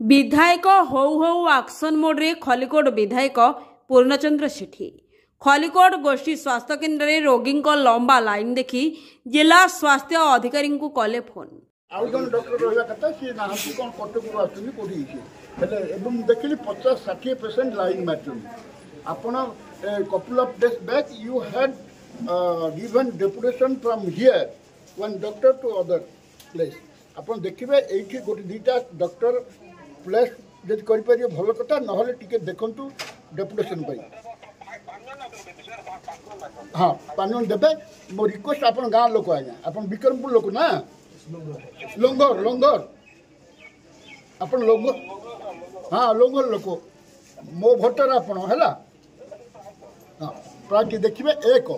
विधायक हौ हौ action mode रे खलिकोट विधायक पूर्णचंद्र सेठी खलिकोट गोष्ठी स्वास्थ्य केन्द्र रे रोगी लंबा लाइन देखी जिला स्वास्थ्य अधिकारी को कले फोन डॉक्टर रहा कथा सी ना कौन कटक आसुँगी देखिली 50-60% लाइन मार्चन आपण couple of days back you had given deputation from here one doctor to other place आपण देखिए ये गोटे दुईटा डॉक्टर प्लेस जब कर भल कथा ना टे देखु डेपुटेशन हाँ पान देवे मो रिक्वेस्ट आप गाँव लोक आज्ञा आप विक्रमपुर लोक ना लोंगर लोंगर आप लोंगर हाँ लोंगर लोक मो भोटर आपण है हाँ प्राय देखिए एक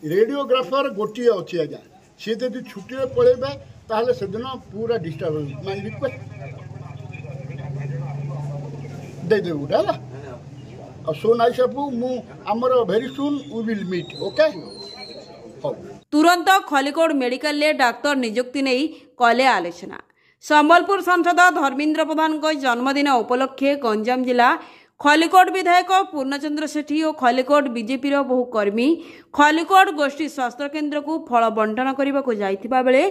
रेडियोग्राफर गोटे अच्छी आज्ञा सी जब छुट्टी पलैबे ताहले से दिन पूरा डिस्टर्ब हो माय रिक्वेस्ट दे दे गोटे है सो नाइस मु आमर very soon we will meet okay तुरंत खलिकोट मेडिकल ले डाक्तर नियुक्ति नहीं कले आलोचना संबलपुर सांसद धर्मेन्द्र प्रधान जन्मदिन उपलक्षे गंजाम जिला खलिकोट विधायक पूर्णचंद्र सेठी और खलिकोट बीजेपी बहु कर्मी खलिकोट गोष्ठी स्वास्थ्य केन्द्र को फल बंटन करने को जाइथिबा बेले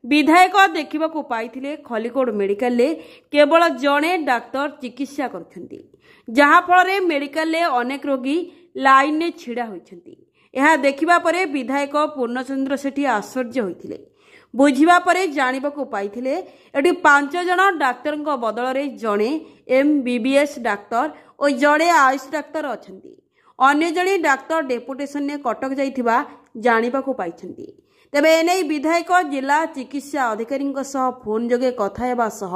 विधायक देखा पाई खलिकोट मेडिकल ले केवल जड़े डाक्तर चिकित्सा करछंती जहाँ फल मेडिकल ले अनेक रोगी लाइन में छिड़ा होइछंती यह देखिबा परे विधायक पूर्णचंद्र सेठी आश्चर्य होइथिले बुझिबा परे जानिबाकू पाइथिले एटी 5 जण डाक्तर बदल रे जड़े MBBS डाक्तर और जड़े आयुष डाक्तर अछंती अन्य जड़े डाक्तर डेपुटेशन ने कटक जाइथिबा जानिबाकू पाइछंती तेबे एने विधायक जिला चिकित्सा अधिकारी फोन जोगे कथा हेबा सह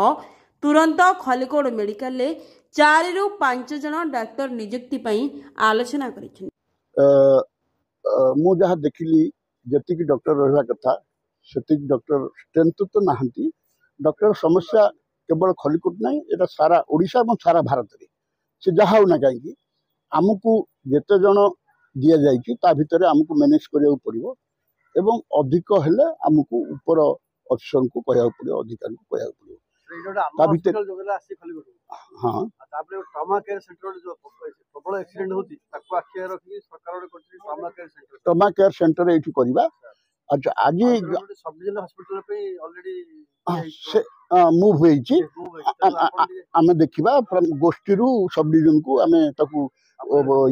तुरंत खलिकोट मेडिकल ले 4 ରୁ 5 जण डाक्तर नियुक्ति पई आलोचना करिछन मु जहाँ देखिली जति डॉक्टर रहा कथा से डॉक्टर स्ट्रेंथ तो नहांती डॉक्टर समस्या केवल खलिकोट नहीं ये सारा ओडिशा और सारा भारत में से जहाँ होना कहीं आमको जिते जन दि जा भितर आमको मैनेज करा पड़ो एवं अधिक हेले आमको ऊपर अफिसर को कहया पड़ो अधिकारी को कहया पड़ो हाँ ट्रमा केयर सेंटर ये करवा अच्छा आज मुव आम देखा गोष्ठी सब डिविजन को आम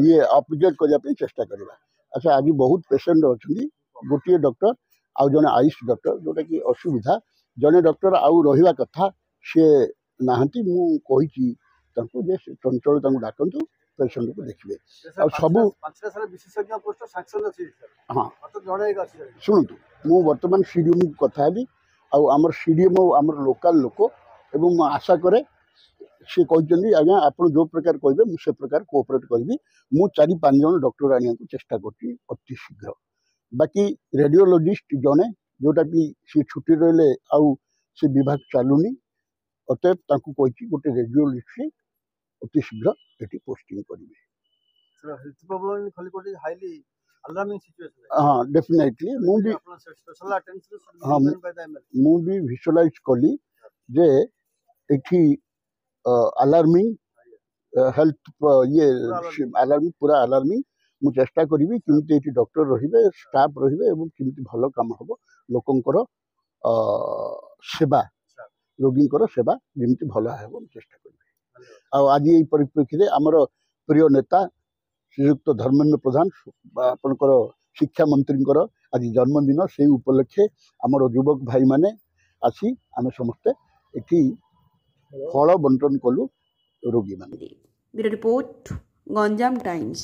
ये अपग्रेड करने चेष्टा करवा अच्छा आज बहुत पेसेंट अच्छा गोटे डॉक्टर आउ जने आयुष डॉक्टर जोटा कि असुविधा जने डॉक्टर आउ रहा कथा सी नहांती मुझी चंचल डाकतु पेसेंट को देखिए सब हाँ शुणु मु बर्तमान सीडीएम को कथा हेली आमर सीडीएम आमर लोकल लोक एवं आशा करे सी कहते आज्ञा आप जो प्रकार कहे मुझे प्रकार कोऑपरेट करी मु 4-5 जन डॉक्टर आने को चेष्टा करती अति शीघ्र बाकी रेडियोलॉजिस्ट जने जोटा कि सी छुट्टी रही आउ से विभाग चलुनी अतएव ताकू कही गोटे रेडियोलॉजिस्ट अति शीघ्र ये पोस्टिंग करेंगे हाँ डेफिनेटली मुझे विजुअलाइज कली जे एठी अलार्मिंग हेल्थ ये अलार्मिंग पूरा अलार्मिंग मु चेष्टा करी केमती डॉक्टर रे स्टाफ रे केमती भल काम हम लोकंकर सेवा रोगींकर सेवा जमी भल हो चेष्टा करी आज ये परिप्रेक्षी आमर प्रिय नेता श्रीयुक्त धर्मेन्द्र प्रधान आपनकर शिक्षा मंत्री आज जन्मदिन से उपलक्षे आमर युवक भाई माने आसी आम समस्ते एठी फल बंटन कलु रोगी मान। Report Ganjam times.